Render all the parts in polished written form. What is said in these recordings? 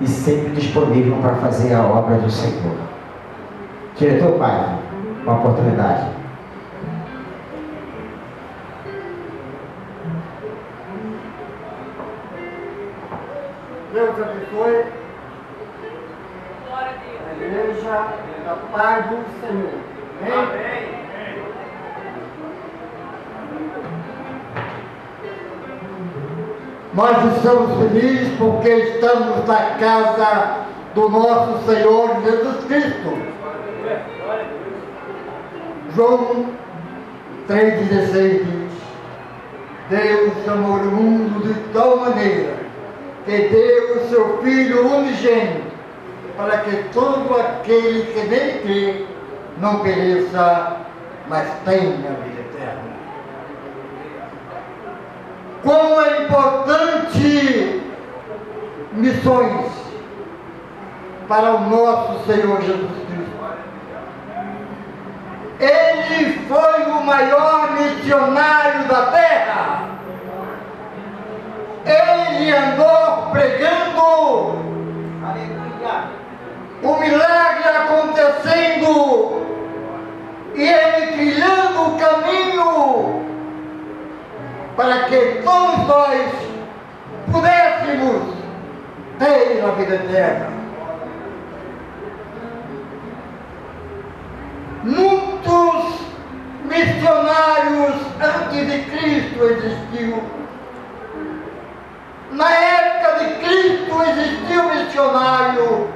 e sempre disponível para fazer a obra do Senhor. Diretor Pai, uma oportunidade. Deus abençoe a igreja da paz do Senhor. Amém? Nós estamos felizes porque estamos na casa do nosso Senhor Jesus Cristo. João 3,16 diz: Deus amou o mundo de tal maneira que deu o seu Filho unigênito, para que todo aquele que nele crê não pereça, mas tenha a vida eterna. Como é importante missões para o nosso Senhor Jesus Cristo. Ele foi o maior missionário da terra. Ele andou pregando, aleluia, o milagre acontecendo e ele trilhando o caminho para que todos nós pudéssemos ter a vida eterna. Muitos missionários antes de Cristo existiu. Na época de Cristo existiu missionário.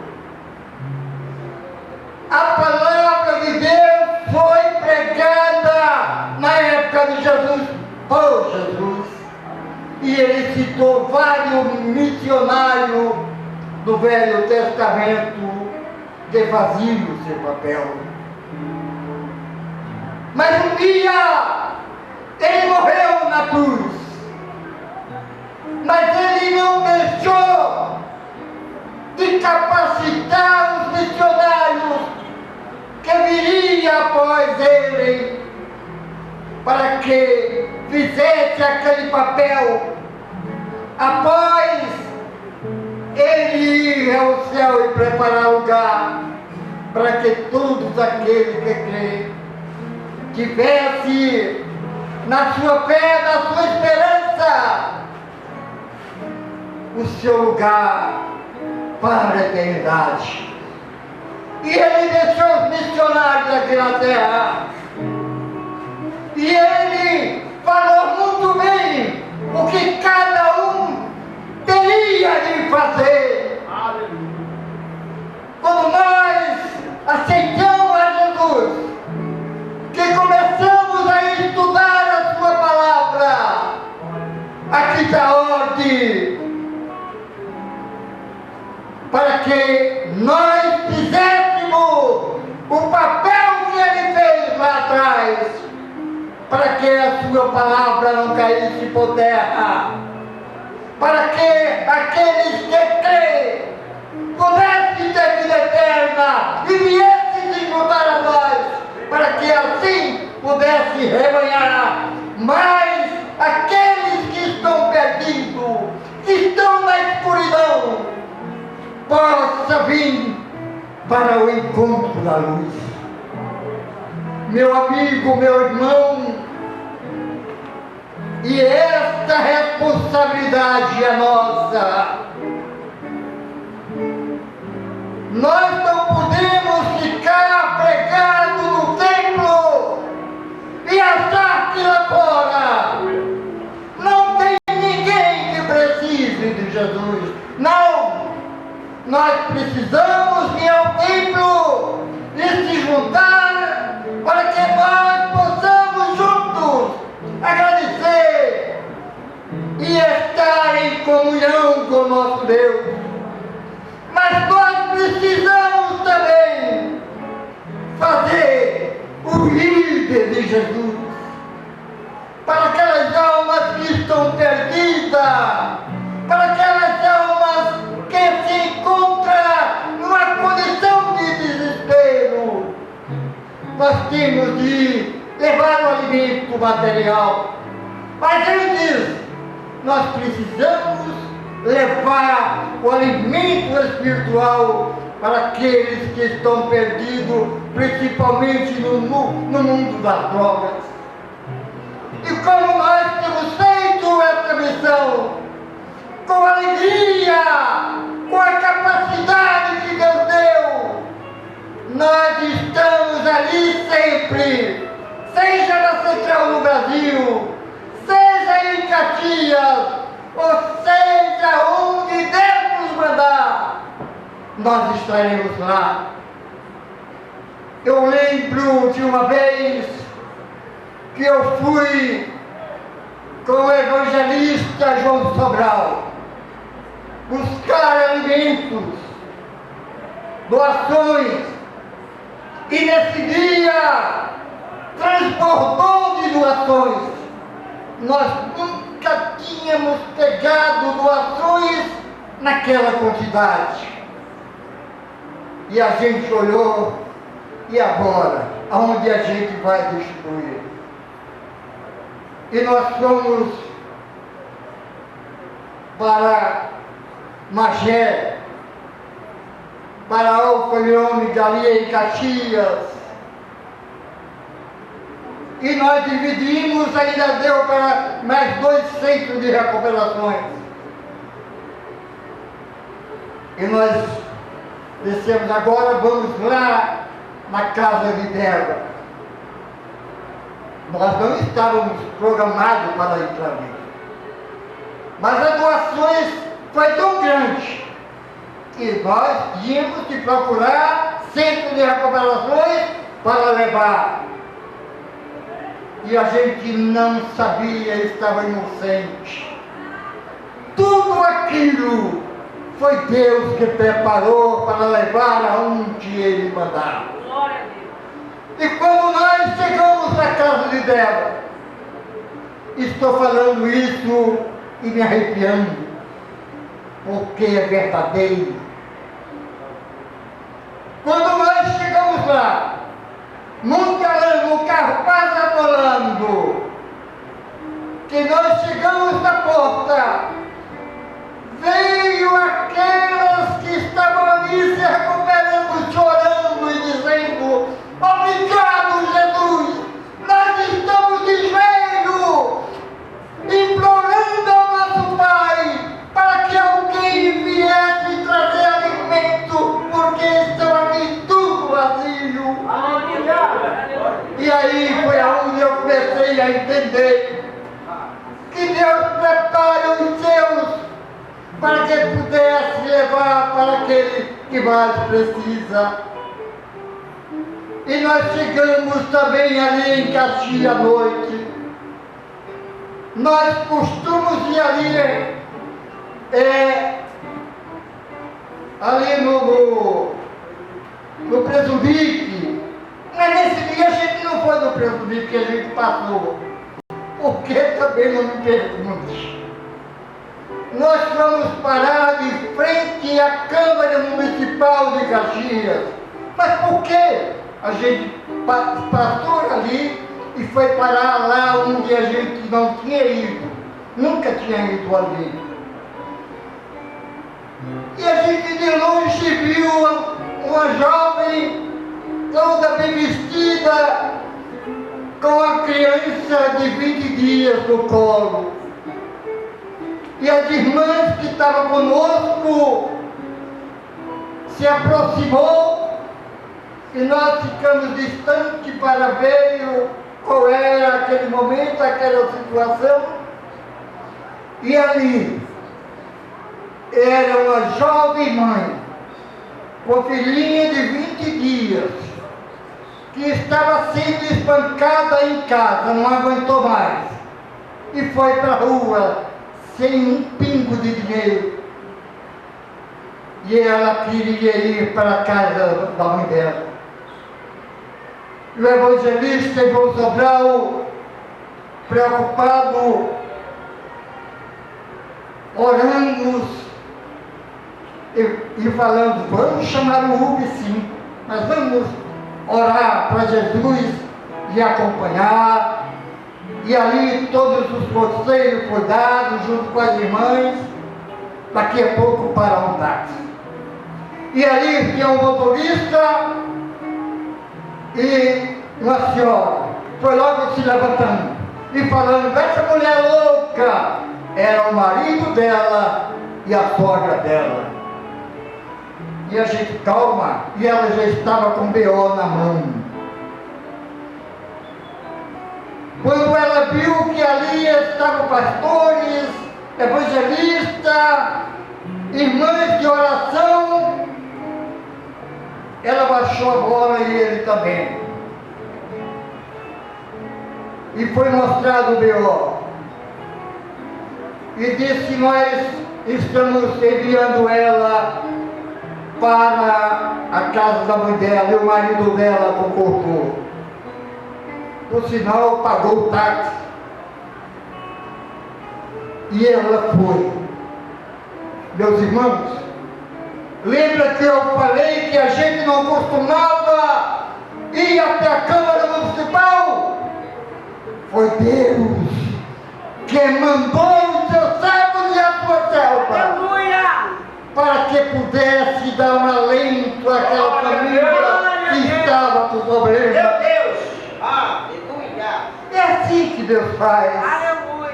A palavra de Deus foi pregada na época de Jesus por Jesus. E ele citou vários missionários do Velho Testamento que faziam o seu papel. Mas um dia ele morreu na cruz. Mas ele não deixou de capacitar os missionários que viriam após ele, para que fizesse aquele papel após ele ir ao céu e preparar lugar para que todos aqueles que creem tivesse na sua fé, na sua esperança, o seu lugar para a eternidade. E ele deixou os missionários aqui na terra. E ele falou muito bem o que cada um teria de fazer. Quando nós aceitamos a Jesus, que começamos a estudar a sua palavra, aqui está a ordem para que nós fizéssemos o papel que ele fez lá atrás, para que a sua palavra não caísse por terra, para que aqueles que creem pudessem ter vida eterna e viessem se juntar a nós, para que assim pudesse rebanhar. Mas aqueles que estão perdidos, que estão na escuridão, possa vir para o encontro da luz. Meu amigo, meu irmão, e esta responsabilidade é nossa. Nós não podemos ficar pregados no templo e achar que lá fora não tem ninguém que precise de Jesus. Não! Nós precisamos ir ao templo e se juntar para que nós possamos juntos agradecer e estar em comunhão com o nosso Deus. Mas nós precisamos também fazer o líder de Jesus para aquelas almas que estão perdidas, para aquelas almas que se encontram numa condição de desespero. Nós temos de levar o alimento material, mas ele diz: nós precisamos levar o alimento espiritual para aqueles que estão perdidos, principalmente no mundo das drogas. E como nós temos feito essa missão, com alegria, com a capacidade que Deus deu, nós estamos ali sempre, seja na Central no Brasil, seja em Caxias, ou seja onde Deus nos mandar, nós estaremos lá. Eu lembro de uma vez que eu fui com o evangelista João Sobral buscar alimentos, doações, e nesse dia transbordou de doações. Nós nunca tínhamos pegado doações naquela quantidade. E a gente olhou, e agora? Aonde a gente vai distribuir? E nós fomos para Magé, para Alfa e Ômega ali em Caxias. E nós dividimos, ainda deu para mais 2 centros de recuperações. E nós dissemos, agora vamos lá na casa de Débora. Nós não estávamos programados para ir para ali. Mas as doações foi tão grande que nós tínhamos que procurar centros de recuperações para levar. E a gente não sabia, estava inocente. Tudo aquilo foi Deus que preparou para levar aonde Ele mandava. E quando nós chegamos na casa de Débora, estou falando isso e me arrepiando, porque é verdadeiro. Quando nós chegamos lá, muito além, o carro quase atolando, que nós chegamos na porta, veio aquelas que estavam ali se recuperando, chorando e dizendo, obrigado, Jesus, nós estamos de joelho, implorando ao nosso Pai, para que alguém viesse trazer alimento, porque estão aqui tudo vazio. E aí foi aonde eu comecei a entender que Deus prepara os seus para que pudesse levar para aquele que mais precisa. E nós chegamos também ali em Caxias à noite. Nós costumamos ir ali no Presumique. Mas nesse dia a gente não foi no Presumique, que a gente passou. Por que também não me pergunte? Nós fomos parados em frente à Câmara Municipal de Caxias. Mas por quê? A gente passou ali e foi parar lá onde a gente não tinha ido. Nunca tinha ido ali. E a gente de longe viu uma jovem toda bem vestida, com a criança de 20 dias no colo. E as irmãs que estavam conosco se aproximou e nós ficamos distantes para ver qual era aquele momento, aquela situação. E ali era uma jovem mãe com filhinha de 20 dias que estava sendo espancada em casa, não aguentou mais e foi para a rua sem um pingo de dinheiro. E ela queria ir para a casa da mãe dela. O evangelista João Sobral, preocupado, oramos e falando, vamos chamar o Uber sim, mas vamos orar para Jesus e acompanhar. E ali todos os conselhos foram dados junto com as irmãs. Daqui a pouco para um táxi. E ali tinha um motorista e uma senhora. Foi logo se levantando e falando: essa mulher louca! Era o marido dela e a sogra dela. E a gente, calma, e ela já estava com B.O. na mão. Quando ela viu que ali estavam pastores, evangelistas, irmãs de oração, ela baixou a bola e ele também. E foi mostrado o B.O. E disse: nós estamos enviando ela para a casa da mãe dela, e o marido dela concordou. Por sinal, pagou o táxi. E ela foi. Meus irmãos, lembra que eu falei que a gente não costumava ir até a Câmara Municipal? Foi Deus que mandou os seus servos e a sua serva para que pudesse dar um alento àquela família que estava com problemas. Meu Deus! Aleluia! É assim que Deus faz. Aleluia!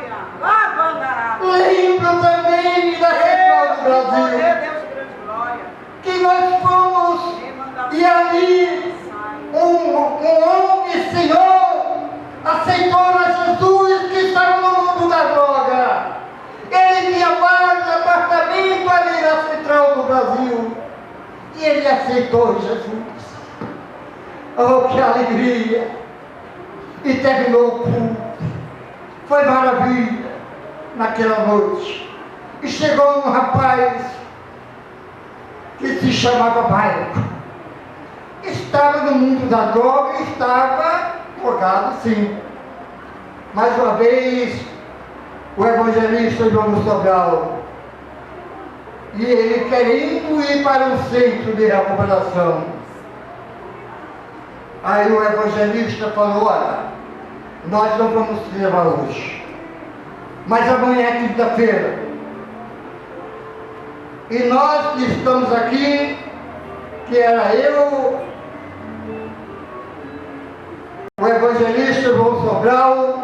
Lembro também da Central do Brasil, que nós fomos e ali um homem, Senhor, aceitou a Jesus que estava no mundo da droga. Ele tinha vários apartamentos ali na Central do Brasil e ele aceitou Jesus. Oh, que alegria! E terminou o culto. Foi maravilha naquela noite. E chegou um rapaz que se chamava Maico. Estava no mundo da droga e estava drogado, sim. Mais uma vez, o evangelista João Sobral, e ele querendo ir para um centro de recuperação. Aí o evangelista falou: olha, nós não vamos te levar hoje, mas amanhã é quinta-feira, e nós que estamos aqui, que era eu, o evangelista João Sobral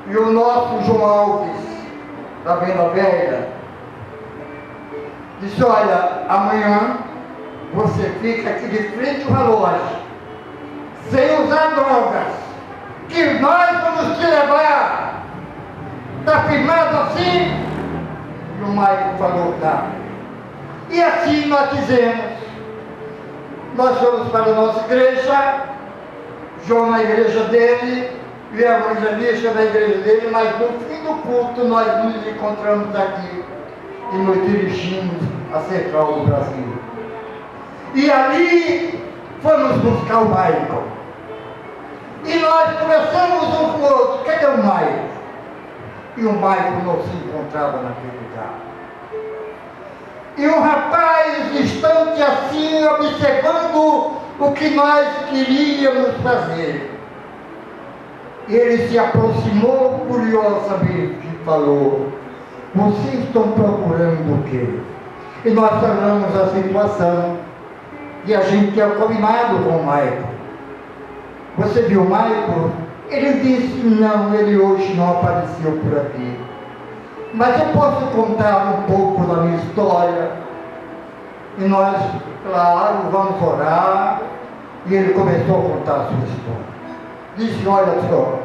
e o nosso João Alves, da Venda Velha, disse: olha, amanhã você fica aqui de frente ao relógio, sem usar drogas, que nós vamos te levar. Está firmado assim? E o Maico falou: tá. E assim nós fizemos. Nós fomos para a nossa igreja, João na igreja dele, e o evangelista na igreja dele, mas no fim do culto nós nos encontramos aqui e nos dirigimos à Central do Brasil. E ali fomos buscar o Maico. E nós conversamos um com o outro: cadê o Maico? E o Maico não se encontrava naquele lugar. E o rapaz, distante assim, observando o que nós queríamos fazer. Ele se aproximou curiosamente e falou: vocês estão procurando o quê? E nós falamos a situação. E a gente tinha combinado com o Maico. Você viu o Maico? Ele disse: não, ele hoje não apareceu por aqui. Mas eu posso contar um pouco da minha história. E nós, claro, vamos orar. E ele começou a contar a sua história. Disse: olha só,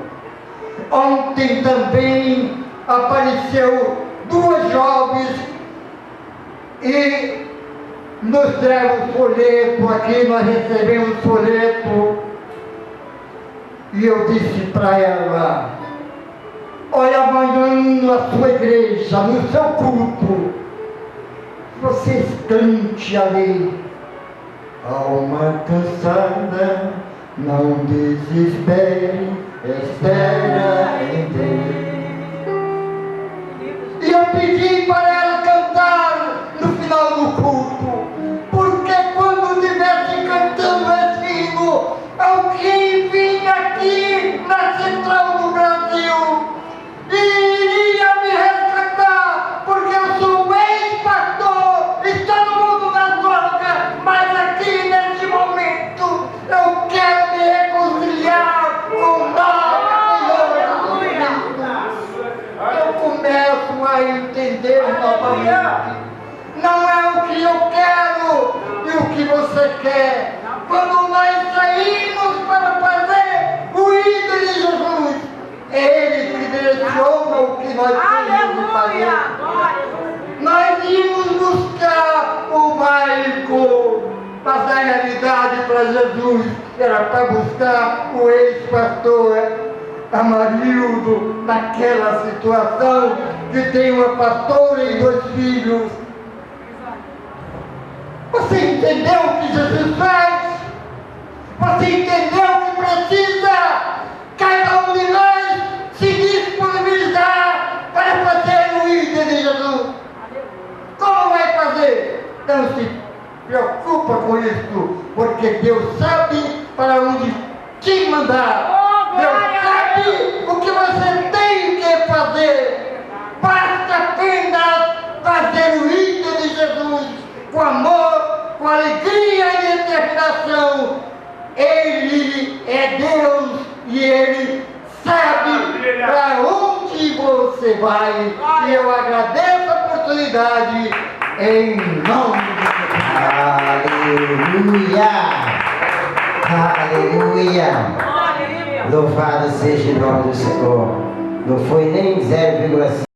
ontem também apareceu duas jovens e nos deram folheto aqui, nós recebemos folheto. E eu disse para ela: olha, amanhã na sua igreja, no seu culto, vocês cante ali: alma cansada, não desespere, espera em Deus. E eu pedi para ela cantar no final do culto, porque quando estivesse cantando esse hino, alguém vinha aqui na Central do Brasil e iria me resgatar, novamente. Não é o que eu quero e o que você quer. Quando nós saímos para fazer o ídolo de Jesus, é Ele que direciona o que nós temos que fazer. Nós íamos buscar o mágico, mas a realidade para Jesus era para buscar o ex-pastor Amarildo naquela situação que tem uma pastora e 2 filhos. Você entendeu o que Jesus faz? Você entendeu que precisa cada um de nós se disponibilizar para fazer o ídolo de Jesus? Como vai fazer? Não se preocupa com isso, porque Deus sabe para onde te mandar. Deus sabe o que você tem que fazer. Basta apenas fazer o ídolo de Jesus com amor, com alegria e determinação. Ele é Deus e Ele sabe para onde você vai. E eu agradeço a oportunidade em nome de Jesus. Aleluia! Aleluia! Louvado seja o nome do Senhor. Não foi nem 0,5.